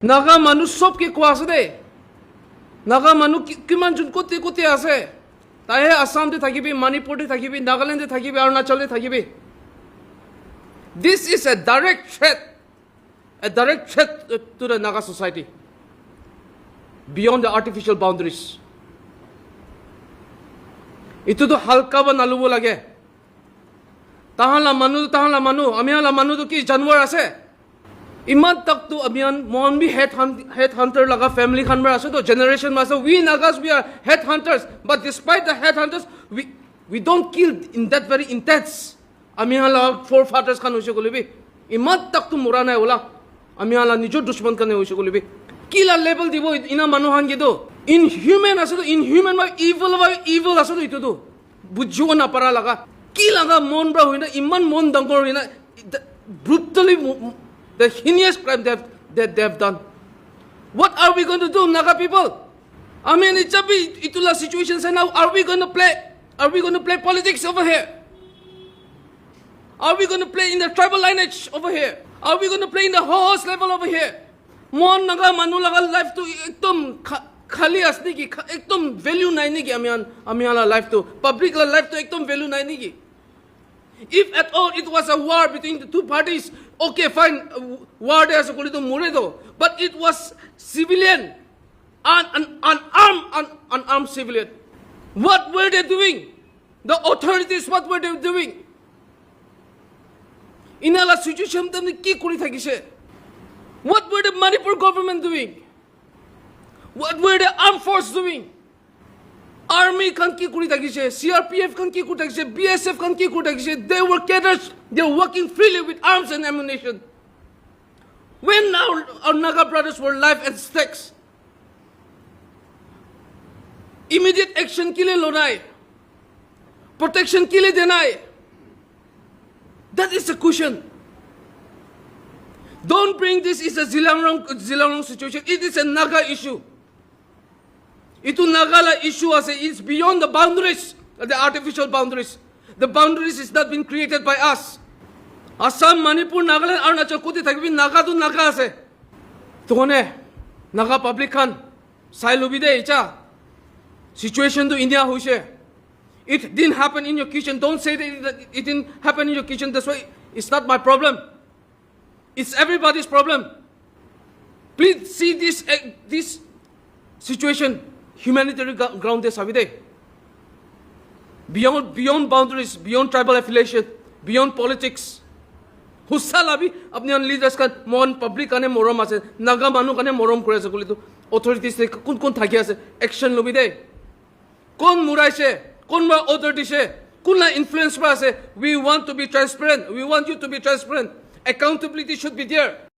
Naga manu sob ke kuasa de. Naga manu kiman jun kote kote ase. Tahe Assam de thakibi, Manipur de thakibi, Nagaland de thakibi, Arunachal de thakibi. This is a direct threat to the Naga society beyond the artificial boundaries. Itu to halka ba nalubo lage. Tahanla manu, amihala manu to ki janwar ase. Iman tak to abiyan mon bi headhunter laga family khan bar ase to generation ma ase. We Nagas we are headhunters, but despite the headhunters we don't kill in that very intense. Amihala forefathers khan hoise golibi. Iman tak to murana ola. Amihala nijor dushman khan hoise golibi. Kila level dibo ina manu han gido. Inhuman ase to inhuman ba evil ase to itu to. Bujjo na para laga. Kila ga mon bra hoina iman mon dangor hoina brutally the heinous crime that they have done. What are we going to do, Naga people? I mean, it's a bit itula situations, and now are we going to play politics over here? Are we going to play in the tribal lineage over here? Are we going to play in the horse level over here? Mon Naga manu laga life to ekdom khali asne ki ekdom value nahi ni ki amihala life to public life to ekdom value nahi ni ki. If at all it was a war between the two parties, okay, fine, war there as a but it was civilian, unarmed civilian. What were they doing? The authorities, what were they doing? In a situation, what were the Manipur government doing? What were the armed force doing? Army kan ki kuri takise, CRPF kan ki kuri takise, BSF kan ki kuri takise. They were cadres. They were working freely with arms and ammunition. When our Naga brothers were life at stakes, immediate action ke liye lonai, protection ke liye denai. That is the question. Don't bring this is a Zilangrong situation. It is a Naga issue. Itu Nagala issue as it's beyond the boundaries, the artificial boundaries. The boundaries is not been created by us. Assam, Manipur, Nagaland, Arunachal, Kuti thakibi Naga to Naga ase. Tone Naga public khan sai lubide icha. Situation to India hoise. It didn't happen in your kitchen. Don't say that it didn't happen in your kitchen. That's why it's not my problem. It's everybody's problem. Please see this situation. Humanitarian ground is beyond boundaries, beyond tribal affiliation, beyond politics. Husalabi apne leaders kan mon public kane morom ase, Naga manu kane morom kore ase kuli to authorities ne kun thaki ase action lobi de. Kon murai se, kon ma authority se, kun la influence ba ase. We want to be transparent. We want you to be transparent. Accountability should be there.